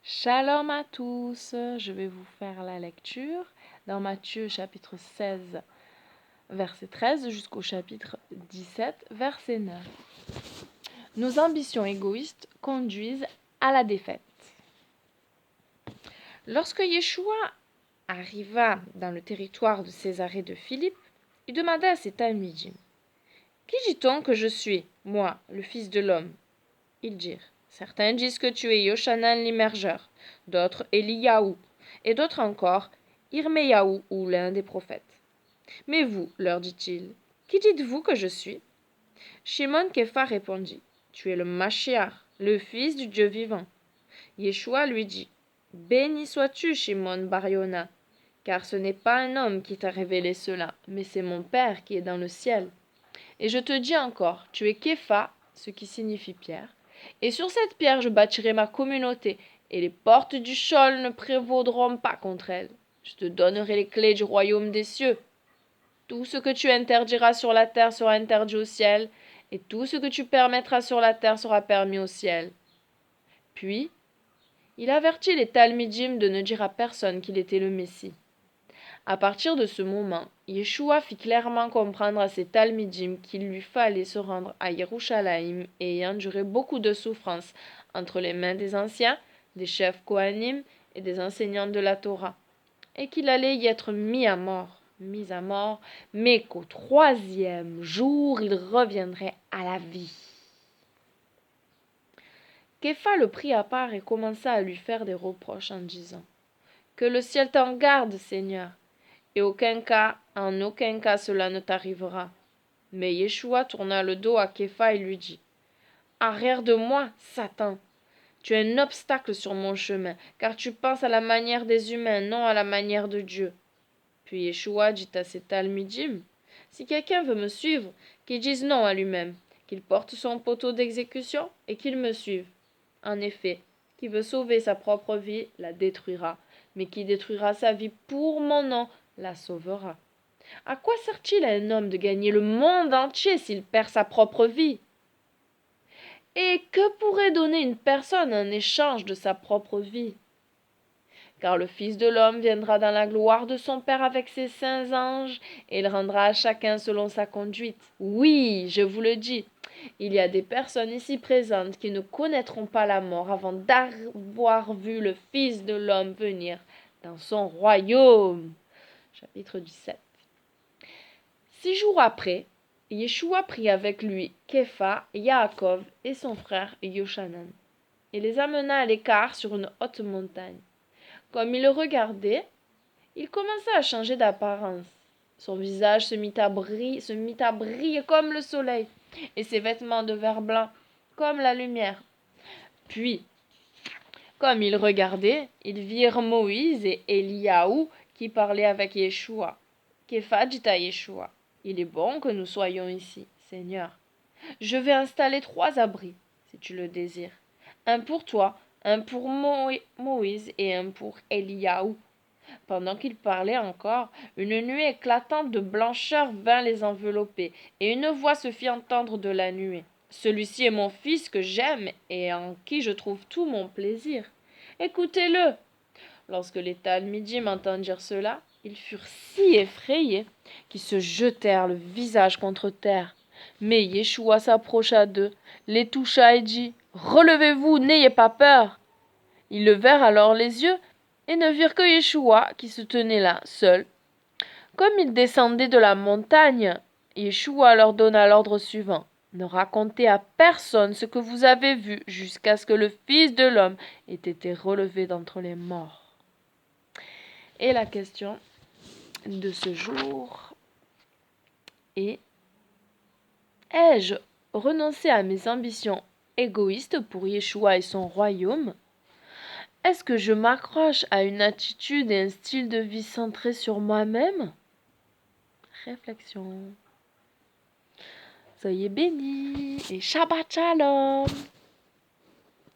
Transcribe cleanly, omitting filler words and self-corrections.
Shalom à tous, je vais vous faire la lecture dans Matthieu chapitre 16, verset 13 jusqu'au chapitre 17, verset 9. Nos ambitions égoïstes conduisent à la défaite. Lorsque Yeshua arriva dans le territoire de Césarée de Philippe, il demanda à ses talmidim, « Qui dit-on que je suis, moi, le Fils de l'homme » Ils dirent, « Certains disent que tu es Yochanan l'immergeur, d'autres Eliyahu, et d'autres encore Irmeyahu ou l'un des prophètes. » Mais vous, leur dit-il, qui dites-vous que je suis? Shimon Képha répondit, « Tu es le Mashiach, le Fils du Dieu vivant. » Yeshua lui dit, « Béni sois-tu, Shimon Bar Yona, car ce n'est pas un homme qui t'a révélé cela, mais c'est mon Père qui est dans le ciel. Et je te dis encore, tu es Képha, ce qui signifie pierre, et sur cette pierre je bâtirai ma communauté, et les portes du Sheol ne prévaudront pas contre elle. Je te donnerai les clés du royaume des cieux. Tout ce que tu interdiras sur la terre sera interdit au ciel, et tout ce que tu permettras sur la terre sera permis au ciel. » Puis, il avertit les talmidim de ne dire à personne qu'il était le Messie. À partir de ce moment, Yeshua fit clairement comprendre à ses talmidim qu'il lui fallait se rendre à Yerushalayim et y endurer beaucoup de souffrances entre les mains des anciens, des chefs kohanim et des enseignants de la Torah, et qu'il allait y être mis à mort, mais qu'au troisième jour il reviendrait à la vie. Képha le prit à part et commença à lui faire des reproches en disant, « Que le ciel t'en garde, Seigneur, et en aucun cas cela ne t'arrivera. » Mais Yeshua tourna le dos à Képha et lui dit, « Arrière de moi, Satan, tu es un obstacle sur mon chemin, car tu penses à la manière des humains, non à la manière de Dieu. » Puis Yeshua dit à ses talmidim, « Si quelqu'un veut me suivre, qu'il dise non à lui-même, qu'il porte son poteau d'exécution et qu'il me suive. En effet, qui veut sauver sa propre vie la détruira, mais qui détruira sa vie pour mon nom la sauvera. À quoi sert-il à un homme de gagner le monde entier s'il perd sa propre vie? Et que pourrait donner une personne en échange de sa propre vie? Car le Fils de l'homme viendra dans la gloire de son Père avec ses saints anges, et il rendra à chacun selon sa conduite. Oui, je vous le dis, il y a des personnes ici présentes qui ne connaîtront pas la mort avant d'avoir vu le Fils de l'homme venir dans son royaume. » Chapitre 17. 6 jours après, Yeshua prit avec lui Képha, Yaakov et son frère Yochanan, et les amena à l'écart sur une haute montagne. Comme il le regardait, il commença à changer d'apparence. Son visage se mit à briller comme le soleil, et ses vêtements devinrent blancs comme la lumière. Puis, comme ils regardaient, ils virent Moïse et Eliyahu qui parlaient avec Yeshua. Képha dit à Yeshua, « Il est bon que nous soyons ici, Seigneur. Je vais installer 3 abris, si tu le désires. Un pour toi, un pour Moïse et un pour Eliyahu. » Pendant qu'il parlait encore, une nuée éclatante de blancheur vint les envelopper, et une voix se fit entendre de la nuée. « Celui-ci est mon fils que j'aime et en qui je trouve tout mon plaisir. Écoutez-le. » Lorsque les talmidim entendirent cela, ils furent si effrayés qu'ils se jetèrent le visage contre terre. Mais Yeshua s'approcha d'eux, les toucha et dit, « Relevez-vous, n'ayez pas peur. » Ils levèrent alors les yeux et ne virent que Yeshua qui se tenait là, seul. Comme ils descendaient de la montagne, Yeshua leur donna l'ordre suivant, « Ne racontez à personne ce que vous avez vu jusqu'à ce que le Fils de l'homme ait été relevé d'entre les morts. » Et la question de ce jour est: ai-je renoncé à mes ambitions égoïstes pour Yeshua et son royaume? Est-ce que je m'accroche à une attitude et un style de vie centré sur moi-même? Réflexion. Soyez bénis et Shabbat Shalom!